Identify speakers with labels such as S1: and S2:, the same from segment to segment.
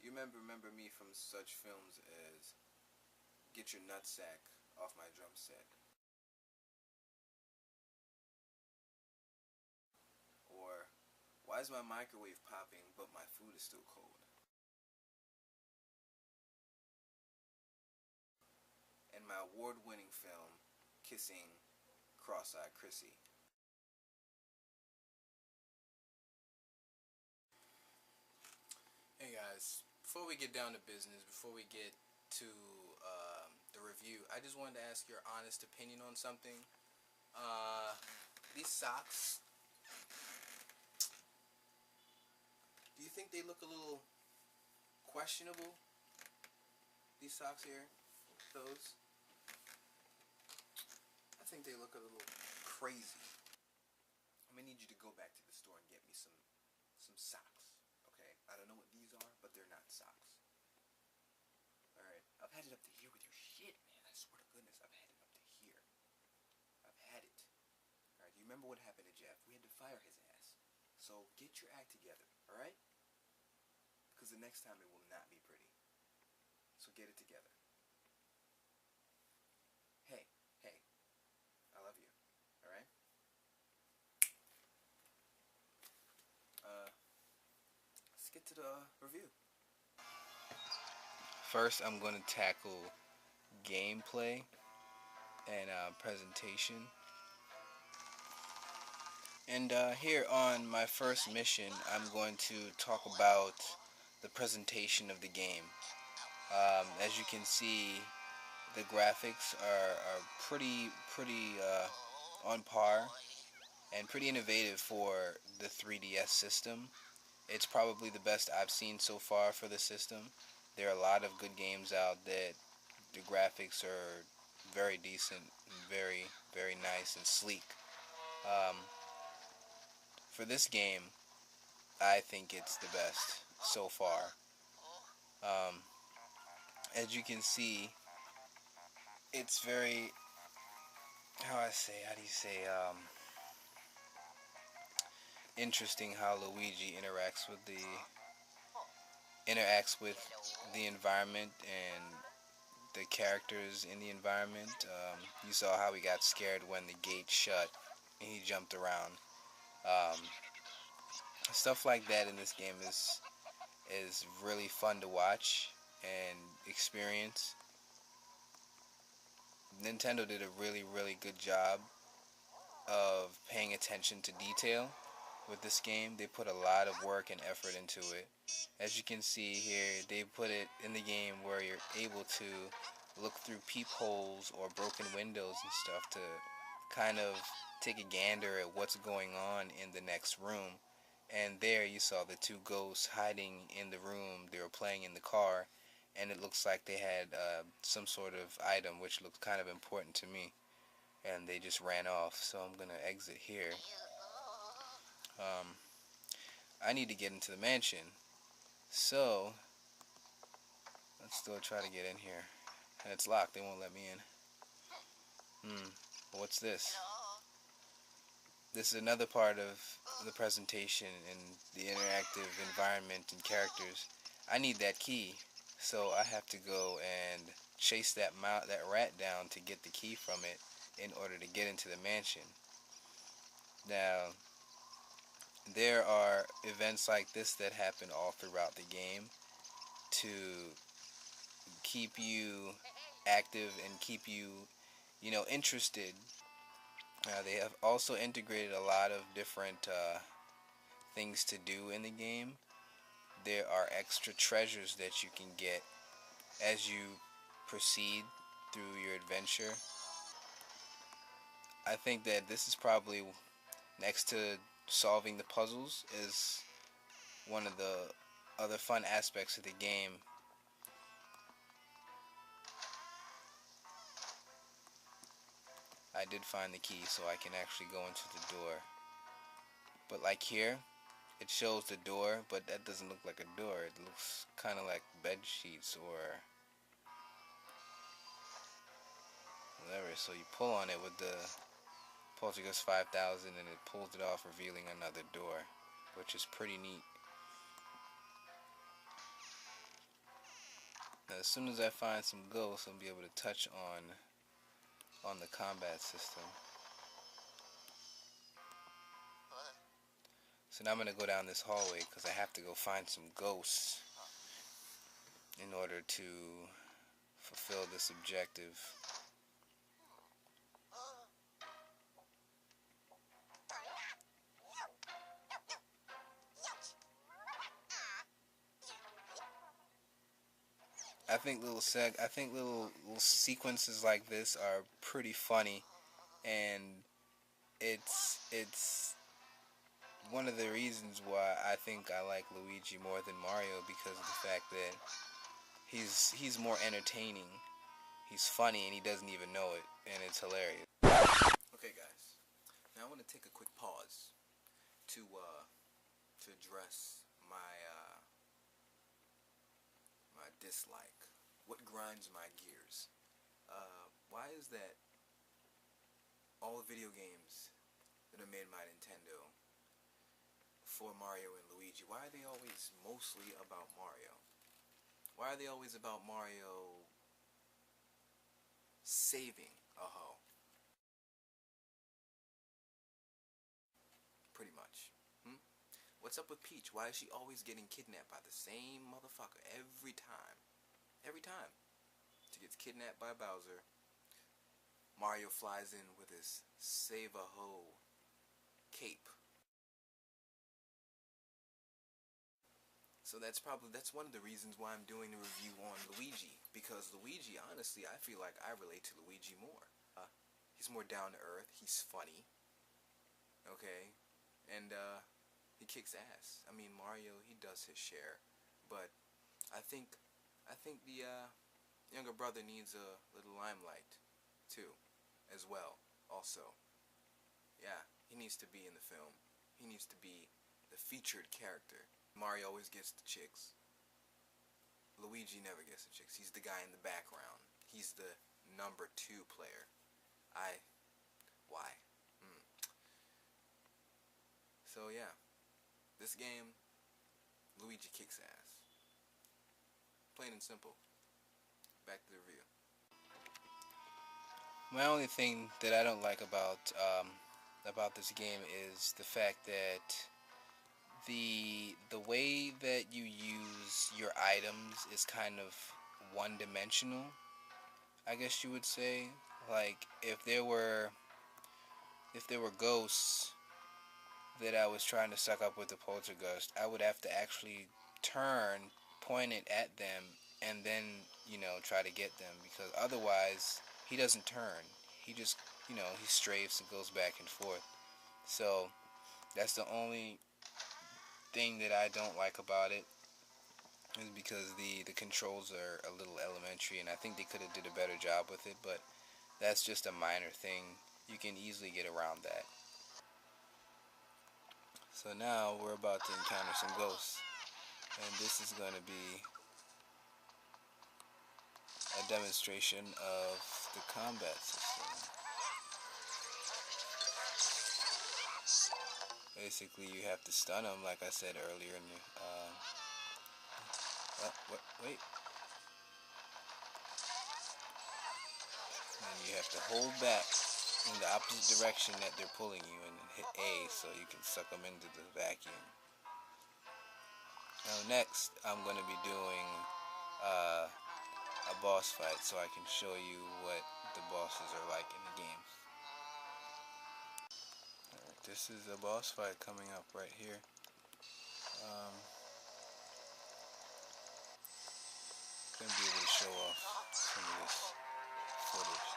S1: You remember me from such films as Get Your Nutsack Off My Drum Set, or Why is my microwave popping but my food is still cold? And my award-winning film, Kissing Cross-Eyed Chrissy. Hey guys, before we get down to business, before we get to the review, I just wanted to ask your honest opinion on something. Uh, these socks, do you think they look a little questionable? These socks here, those, I think they look a little crazy. I'm gonna need you to go back to the store and get me some socks. Okay, I don't know what these are, but they're not socks. All right, I've had it up to here with your shit, man. I swear to goodness, I've had it up to here. I've had it. All right, you remember what happened to Jeff? We had to fire his ass. So get your act together, all right? Because the next time it will not be pretty. So get it together. Hey, hey, I love you. All right? Let's get to the review. First, I'm going to tackle gameplay and presentation. And here on my first mission, I'm going to talk about the presentation of the game. As you can see, the graphics are pretty on par and pretty innovative for the 3DS system. It's probably the best I've seen so far for the system. There are a lot of good games out that the graphics are very decent, very nice and sleek. Um, for this game, I think it's the best so far. Um, as you can see, it's very, how do you say, interesting how Luigi interacts with the environment and the characters in the environment. You saw how he got scared when the gate shut and he jumped around. Um, Stuff like that in this game is really fun to watch and experience. Nintendo did a really good job of paying attention to detail with this game. They put a lot of work and effort into it. As you can see here, they put it in the game where you're able to look through peepholes or broken windows and stuff to kind of take a gander at what's going on in the next room. And there you saw the two ghosts hiding in the room. They were playing in the car, and it looks like they had some sort of item which looked kind of important to me, and they just ran off. So I'm gonna exit here. um, I need to get into the mansion, so let's still try to get in here. And it's locked, they won't let me in. What's this? This is another part of the presentation and the interactive environment and characters. I need that key, so I have to go and chase that rat down to get the key from it in order to get into the mansion. Now, there are events like this that happen all throughout the game to keep you active and keep you, interested. They have also integrated a lot of different things to do in the game. There are extra treasures that you can get as you proceed through your adventure. I think that this is probably, next to solving the puzzles, is one of the other fun aspects of the game. I did find the key, so I can actually go into the door. But like here, it shows the door, but that doesn't look like a door. It looks kind of like bed sheets or whatever. So you pull on it with the Poltergeist 5000 and it pulls it off, revealing another door, which is pretty neat. As soon as I find some ghosts, I'll be able to touch on the combat system. So now I'm gonna go down this hallway because I have to go find some ghosts in order to fulfill this objective. I think little sequences like this are pretty funny, and it's one of the reasons why I think I like Luigi more than Mario, because of the fact that he's more entertaining, he's funny, and he doesn't even know it, and it's hilarious. Okay, guys, now I want to take a quick pause to address my dislike. What grinds my gears? Why is that all the video games that are made by Nintendo for Mario and Luigi, why are they always mostly about Mario? Why are they always about Mario saving a hoe? Pretty much. What's up with Peach? Why is she always getting kidnapped by the same motherfucker every time? Every time. She gets kidnapped by Bowser. Mario flies in with his save a hoe cape. So that's one of the reasons why I'm doing the review on Luigi, because Luigi, honestly, I feel like I relate to Luigi more. He's more down to earth. He's funny. Okay, and he kicks ass. I mean, Mario, he does his share, but I think the younger brother needs a little limelight too, as well. Also, yeah, he needs to be in the film. He needs to be the featured character. Mario always gets the chicks. Luigi never gets the chicks. He's the guy in the background. He's the number 2 player. Why? So yeah, this game, Luigi kicks ass. Plain and simple. Back to the review. My only thing that I don't like about this game is the fact that the way that you use your items is kind of one-dimensional, I guess you would say. Like if there were ghosts that I was trying to suck up with the poltergeist, I would have to actually turn, point it at them, and then, try to get them, because otherwise he doesn't turn. He just, he strafes and goes back and forth. So that's the only thing that I don't like about it, is because the controls are a little elementary, and I think they could have did a better job with it, but that's just a minor thing. You can easily get around that. So now we're about to encounter some ghosts, and this is going to be a demonstration of the combat system. Basically, you have to stun them, like I said earlier. Wait. And you have to hold back in the opposite direction that they're pulling you, and hit A so you can suck them into the vacuum. Now next, I'm going to be doing a boss fight, so I can show you what the bosses are like in the game. Alright, this is a boss fight coming up right here. Going to be able to show off some of this footage.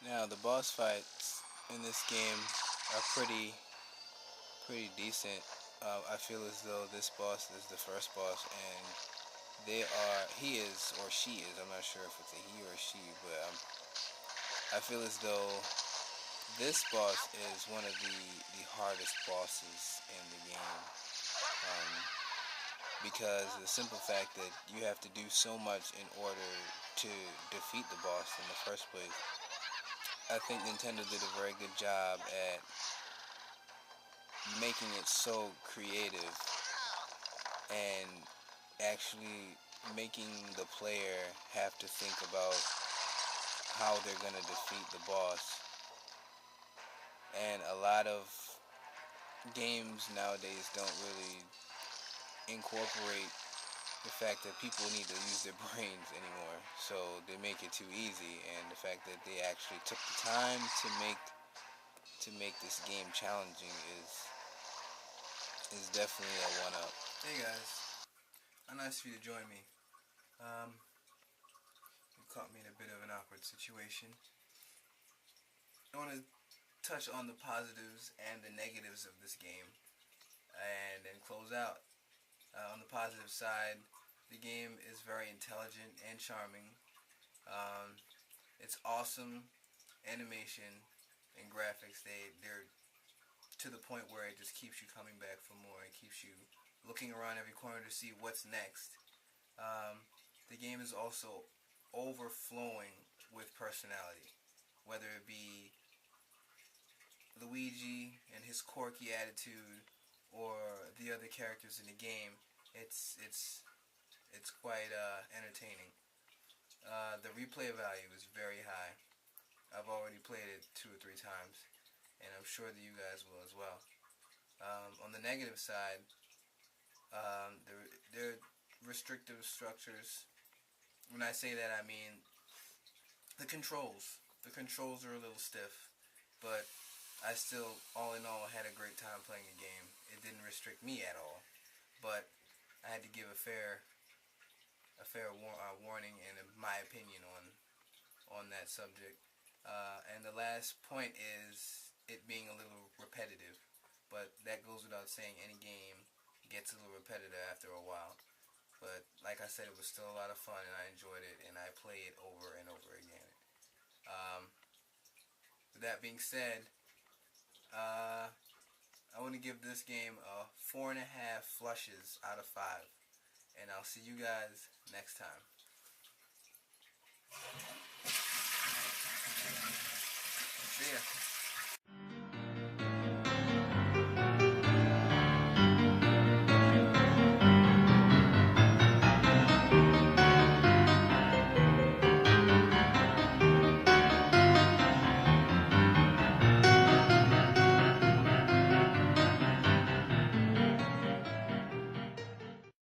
S1: Now the boss fights in this game are pretty decent. I feel as though this boss is the first boss, and he is, or she is, I'm not sure if it's a he or a she, but I feel as though this boss is one of the hardest bosses in the game, because the simple fact that you have to do so much in order to defeat the boss in the first place. I think Nintendo did a very good job at making it so creative and actually making the player have to think about how they're going to defeat the boss. And a lot of games nowadays don't really incorporate the fact that people need to use their brains anymore. So they make it too easy, and the fact that they actually took the time to make this game challenging is definitely a one up.
S2: Hey guys, nice of you to join me. You caught me in a bit of an awkward situation. I want to touch on the positives and the negatives of this game, and then close out. On the positive side, the game is very intelligent and charming. Um, it's awesome animation and graphics. They're to the point where it just keeps you coming back for more. It keeps you looking around every corner to see what's next. The game is also overflowing with personality, whether it be Luigi and his quirky attitude, or the other characters in the game. It's quite entertaining. The replay value is very high. I've already played it 2 or 3 times, and I'm sure that you guys will as well. On the negative side, there are restrictive structures. When I say that, I mean the controls. The controls are a little stiff, but I still, all in all, had a great time playing a game. It didn't restrict me at all, but I had to give a fair warning and my opinion on that subject. And the last point is it being a little repetitive, but that goes without saying. Any game gets a little repetitive after a while. But like I said, it was still a lot of fun, and I enjoyed it, and I play it over and over again. With that being said, I want to give this game a 4.5 flushes out of 5. And I'll see you guys next time. See ya.